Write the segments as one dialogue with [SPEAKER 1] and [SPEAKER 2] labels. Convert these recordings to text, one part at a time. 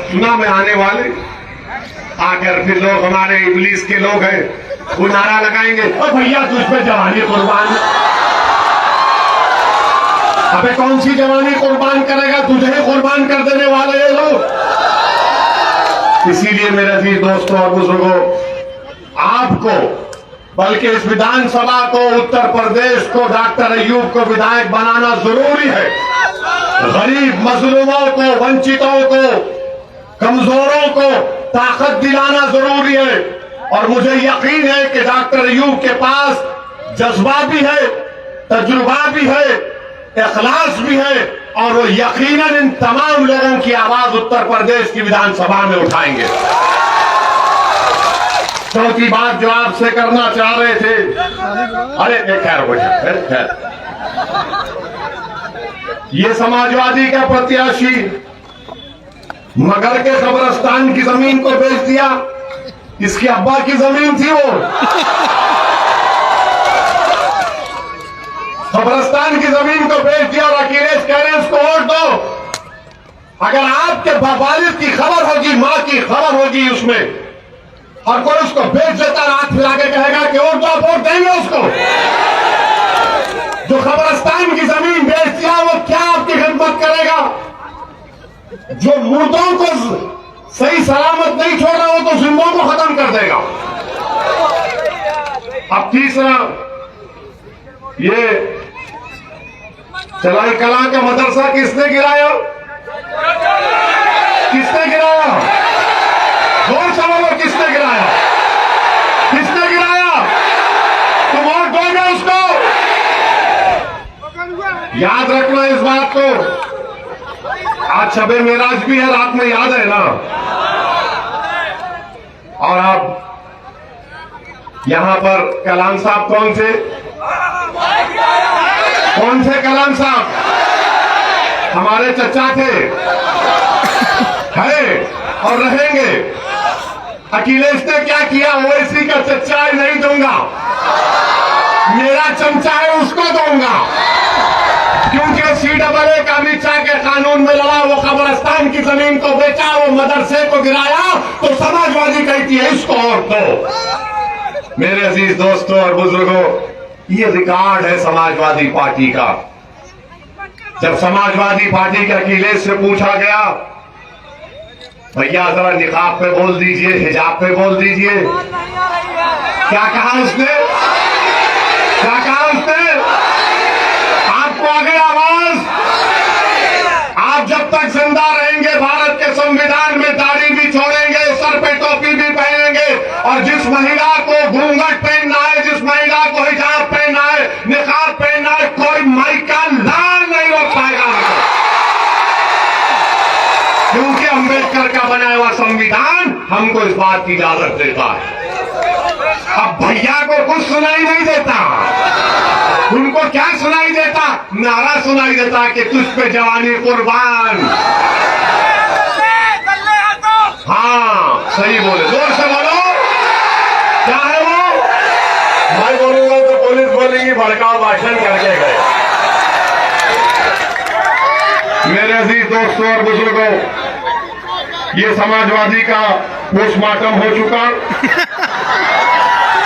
[SPEAKER 1] सुना में आने वाले आकर फिर लोग हमारे इब्लीस के लोग हैं, वो नारा लगाएंगे, ओ भैया तुझ पे जवानी कुर्बान। अबे कौन सी जवानी कुर्बान करेगा, तुझे कुर्बान कर देने वाले ये लोग। इसीलिए मेरे अजीज दोस्तों और बुजुर्गों, आपको बल्कि इस विधानसभा को, उत्तर प्रदेश को, डॉक्टर अय्यूब को विधायक बनाना जरूरी है। गरीब मजलूमों को, वंचितों को, कमजोरों को ताकत दिलाना जरूरी है। और मुझे यकीन है कि डॉक्टर अय्यूब के पास जज्बा भी है, तजुर्बा भी है, इखलास भी है, और वो यकीनन इन तमाम लोगों की आवाज उत्तर प्रदेश की विधानसभा में उठाएंगे। चौथी बात जो आपसे करना चाह रहे थे, अरे खैर, ये समाजवादी का प्रत्याशी मगर के कब्रिस्तान की जमीन को बेच दिया। इसके अब्बा की जमीन थी वो, कब्रिस्तान की जमीन को बेच दिया और अखिलेश कह रहे हैं उसको वोट दो। अगर आपके वालिद की खबर होगी, मां की खबर होगी उसमें, और कोई उसको बेच देता, हाथ मिला के कहेगा कि वोट दो, वोट देंगे उसको। जो कब्रिस्तान की जमीन बेच दिया वो क्या आपकी खिदमत करेगा? जो मुर्दों को सही सलामत नहीं छोड़ रहा, वो तो जिंदों को खत्म कर देगा। अब तीसरा, ये चलाई कला का मदरसा किसने गिराया? किसने गिराया? जोर से बोलो, किसने गिराया? किसने गिराया? तुम वोट दोगे उसको? याद रखना इस बात को। आज शबे मेराज भी है, रात में याद है ना। और अब यहां पर कलाम साहब कौन थे? कौन थे कलाम साहब? हमारे चचा थे, है और रहेंगे। अखिलेश ने क्या किया? ओवैसी का चचा है, नहीं दूंगा, मेरा चमचा है उसको दूंगा, क्योंकि CAA का अमित शाह के कानून में लड़ा, वो कब्रिस्तान की जमीन को बेचा, वो मदरसे को गिराया, तो समाजवादी कहती है इसको और दो। मेरे अजीज दोस्तों और बुजुर्गों, ये रिकॉर्ड है समाजवादी पार्टी का। जब समाजवादी पार्टी के अखिलेश से पूछा गया, भैया जरा निकाब पे बोल दीजिए, हिजाब पे बोल दीजिए, क्या कहा उसने? क्या कहा उसने? आपको आ गई आवाज? आप जब तक जिंदा रहेंगे, भारत के संविधान में दाढ़ी भी छोड़ेंगे, सर पे टोपी भी पहनेंगे, और जिस महिला को घूंघट पहनना है, जिस महिला को हिजाब पहनना है, निकाब पहनना है, कोई माइका लाल नहीं रोक पाएगा, क्योंकि अंबेडकर का बनाया हुआ संविधान हमको इस बात की इजाजत देता है। अब भैया को कुछ सुनाई नहीं देता, उनको क्या सुनाई देता? नारा सुनाई देता कि तुझ पे जवानी कुर्बान। हाँ सही बोले, जोर से बोलो, क्या है वो? मैं बोलूंगा तो पुलिस बोलेगी भड़काऊ भाषण करके गए। मेरे अजीज दोस्तों और बुजुर्गों, ये समाजवादी का पोस्टमार्टम हो चुका।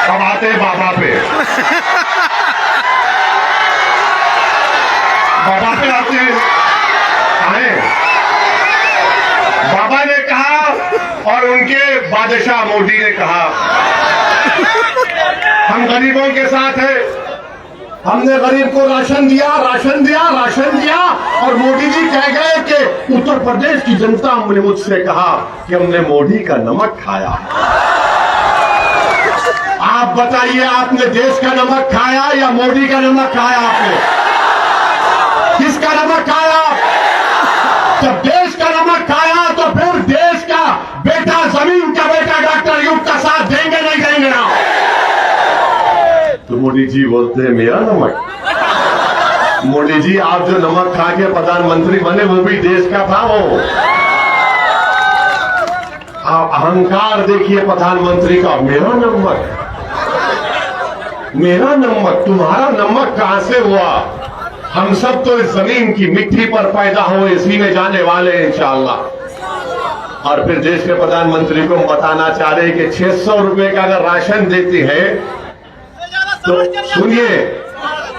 [SPEAKER 1] अब आते हैं बाबा पे। बाबा पे आते आए। बाबा ने कहा और उनके बादशाह मोदी ने कहा, हम गरीबों के साथ हैं, हमने गरीब को राशन दिया, राशन दिया, राशन दिया, और मोदी जी कह गए कि उत्तर प्रदेश की जनता, हमने मुझसे कहा कि हमने मोदी का नमक खाया। आप बताइए, आपने देश का नमक खाया या मोदी का नमक खाया? आपने किसका नमक खाया? जब देश का नमक खाया तो फिर देश का बेटा, जमीन का बेटा डॉक्टर अय्यूब का साथ देंगे नहीं देंगे ना? तो मोदी जी बोलते हैं मेरा नमक। मोदी जी, आप जो नमक खा के प्रधानमंत्री बने वो भी देश का था। वो आप अहंकार देखिए प्रधानमंत्री का, मेरा नमक, मेरा नमक। तुम्हारा नमक कहां से हुआ? हम सब तो इस जमीन की मिट्टी पर पैदा हुए, इसी में जाने वाले हैं इंशाअल्लाह। और फिर देश के प्रधानमंत्री को बताना चाह रहे कि 600 रुपए का अगर राशन देती है तो सुनिए,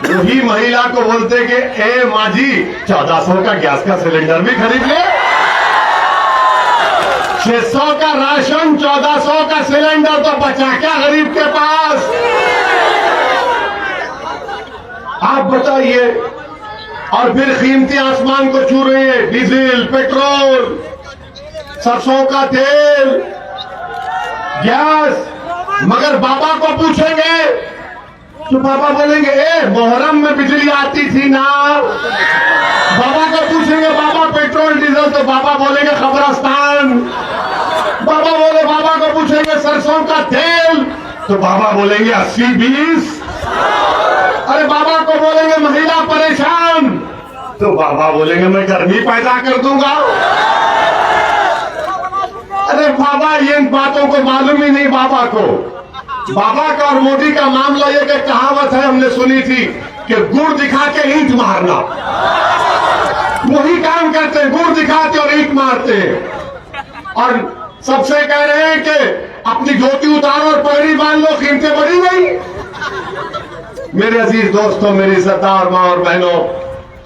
[SPEAKER 1] वही महिला को बोलते कि ए माँ जी 1400 का गैस का सिलेंडर भी खरीद ले। 600 का राशन, 1400 का सिलेंडर, तो बचा क्या गरीब के पास? आप बताइए। और फिर कीमतें आसमान को छू रही है, डीजल, पेट्रोल, सरसों का तेल, गैस। मगर बाबा को पूछेंगे तो बाबा बोलेंगे ए मोहर्रम में बिजली आती थी ना। बाबा को पूछेंगे बाबा पेट्रोल डीजल, तो बाबा बोलेंगे कब्रिस्तान। बाबा को पूछेंगे सरसों का तेल, तो बाबा बोलेंगे 80-20। अरे बाबा को बोलेंगे महिला परेशान, तो बाबा बोलेंगे मैं गर्मी पैदा कर दूंगा। अरे बाबा ये इन बातों को मालूम ही नहीं बाबा को। बाबा का और मोदी का मामला ये कि कहावत है हमने सुनी थी कि गुड़ दिखा के ईंट मारना, वही काम करते हैं, गुड़ दिखाते और ईंट मारते हैं। और सबसे कह रहे हैं कि अपनी धोती उतारो और पगड़ी बांध लो, कीमतें बढ़ी गई। मेरे अजीज दोस्तों, मेरी सरदार मां और बहनों,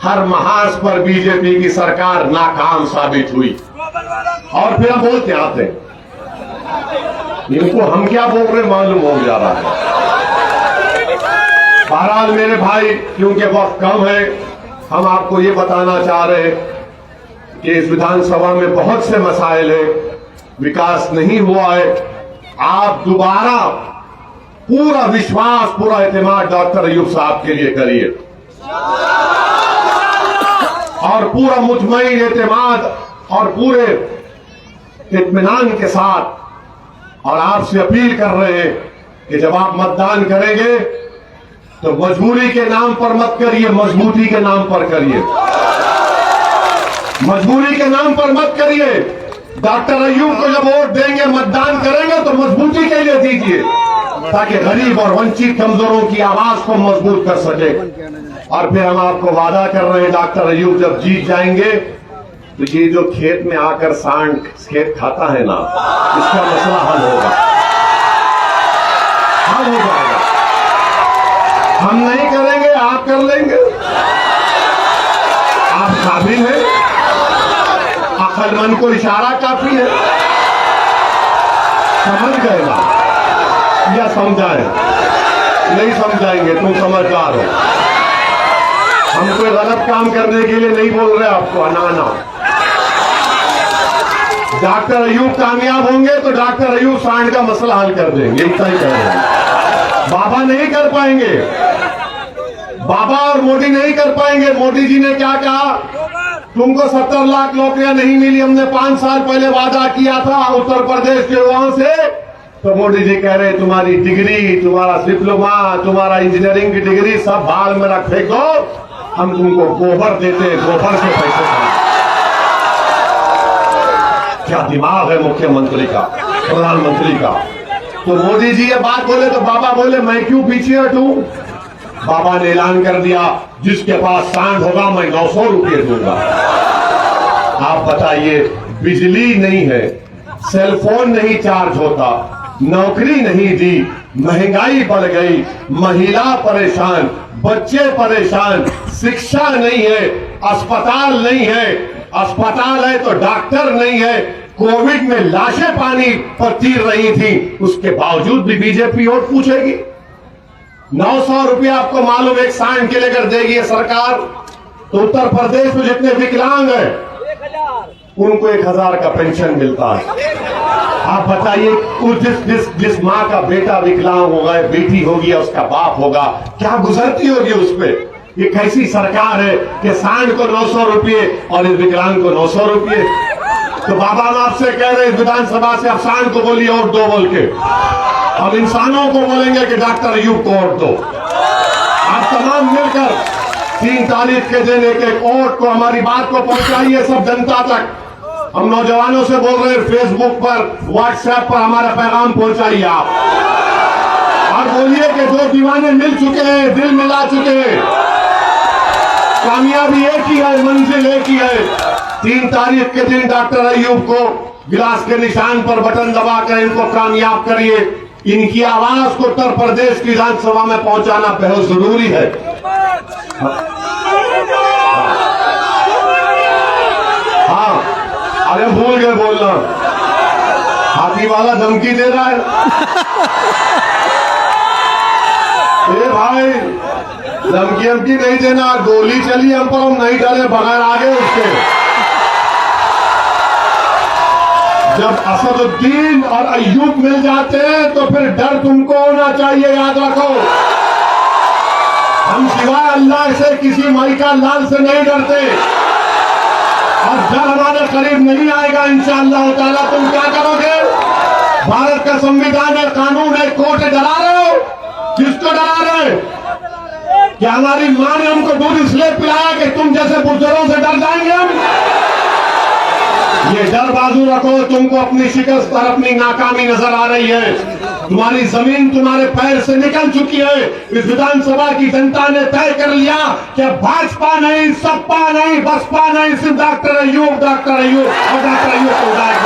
[SPEAKER 1] हर महाज पर बीजेपी की सरकार नाकाम साबित हुई। और फिर हम बोलते आते हैं, इनको हम क्या बोल रहे मालूम हो जा रहा है। बहरहाल मेरे भाई, क्योंकि वक्त कम है, हम आपको ये बताना चाह रहे हैं कि इस विधानसभा में बहुत से मसाइल है, विकास नहीं हुआ है। आप दोबारा पूरा विश्वास, पूरा एतमाद डॉक्टर अयूब साहब के लिए करिए और पूरा मुतमईन एतमाद और पूरे इत्मीनान के साथ। और आपसे अपील कर रहे हैं कि जब आप मतदान करेंगे तो मजबूरी के नाम पर मत करिए, मजबूती के नाम पर करिए। मजबूरी के नाम पर मत करिए। डॉक्टर अयूब को जब वोट देंगे, मतदान करेंगे तो मजबूती के लिए दीजिए, ताकि गरीब और वंचित कमजोरों की आवाज को मजबूत कर सके। और फिर हम आपको वादा कर रहे हैं, डॉक्टर अयूब जब जीत जाएंगे तो ये जो खेत में आकर सांड खेत खाता है ना, इसका मसला हल होगा, हल हो जाएगा। हम नहीं करेंगे, आप कर लेंगे। आप काबिल हैं, अक्लमंद को इशारा काफी है। समझ गए ना? या समझाएं? नहीं समझाएंगे, तुम समझदार हो। हम कोई गलत काम करने के लिए नहीं बोल रहे आपको, ना। डॉक्टर अयूब कामयाब होंगे तो डॉक्टर अयूब सांड का मसला हल कर देंगे, इतना ही कह रहे हैं। बाबा नहीं कर पाएंगे, बाबा और मोदी नहीं कर पाएंगे। मोदी जी ने क्या कहा, तुमको 70 लाख नौकरियां नहीं मिली, हमने 5 साल पहले वादा किया था उत्तर प्रदेश के युवाओं से। तो मोदी जी कह रहे तुम्हारी डिग्री, तुम्हारा डिप्लोमा, तुम्हारा इंजीनियरिंग की डिग्री सब बाल में रख फेंक दो, हम तुमको गोबर देते, गोबर से पैसे खाते। क्या दिमाग है मुख्यमंत्री का, प्रधानमंत्री का। तो मोदी जी ये बात बोले तो बाबा बोले मैं क्यों पीछे हटूं। बाबा ने ऐलान कर दिया, जिसके पास सांड होगा मैं 900 रुपये दूंगा। आप बताइए, बिजली नहीं है, सेलफोन नहीं चार्ज होता, नौकरी नहीं दी, महंगाई बढ़ गई, महिला परेशान, बच्चे परेशान, शिक्षा नहीं है, अस्पताल नहीं है, अस्पताल है तो डॉक्टर नहीं है, कोविड में लाशें पानी पर तीर रही थी, उसके बावजूद भी बीजेपी वोट पूछेगी। 900 रुपया आपको मालूम एक सांड के लेकर देगी ये सरकार, तो उत्तर प्रदेश में जितने विकलांग हैं उनको 1000 का पेंशन मिलता है। आप बताइए, जिस माँ का बेटा विकलांग होगा, बेटी होगी या उसका बाप होगा, क्या गुजरती होगी उस पर। ये कैसी सरकार है कि सांड को 900 रुपये और इस विकलांग को 900 रुपये। तो बाबा हम आपसे कह रहे हैं विधानसभा से, आप सांड को बोलिए वोट दो बोल के, अब इंसानों को बोलेंगे कि डॉक्टर अयूब को वोट दो। आप तमाम मिलकर 3 तारीख के दिन एक वोट को, हमारी बात को पहुंचाइए सब जनता तक। हम नौजवानों से बोल रहे हैं, फेसबुक पर, व्हाट्सएप पर हमारा पैगाम पहुंचाइए आप, और बोलिए कि जो दीवाने मिल चुके हैं, दिल मिला चुके हैं, कामयाबी एक ही है, मंजिल एक ही है। 3 तारीख के दिन डॉक्टर अयूब को गिलास के निशान पर बटन दबाकर इनको कामयाब करिए। इनकी आवाज को उत्तर प्रदेश की विधानसभा में पहुंचाना बहुत जरूरी है। हाँ, अरे भूल गए बोलना, हाथी वाला धमकी दे रहा है। ए भाई, धमकी नहीं देना, गोली चली हम पर, हम नहीं डरे बगैर आगे उसके। जब असदुद्दीन और अय्यूब मिल जाते हैं तो फिर डर तुमको होना चाहिए, याद रखो। हम सिवाय अल्लाह से किसी मालिका लाल से नहीं डरते और डर हमारे करीब नहीं आएगा इंशाअल्लाह ताला। तुम क्या करोगे? भारत का संविधान है, कानून है, कोर्ट है, डरा रहे हो? किसको डरा रहे? क्या हमारी मां ने हमको दूध इसलिए पिलाया कि तुम जैसे बुजुर्गों से डर जाएंगे हम? ये डर बाजू रखो, तुमको अपनी शिकस्त और अपनी नाकामी नजर आ रही है। तुम्हारी जमीन तुम्हारे पैर से निकल चुकी है। इस विधानसभा की जनता ने तय कर लिया कि भाजपा नहीं, सपा नहीं, बसपा नहीं, सिर्फ डॉक्टर अय्यूब और डॉक्टर अय्यूब को विधायक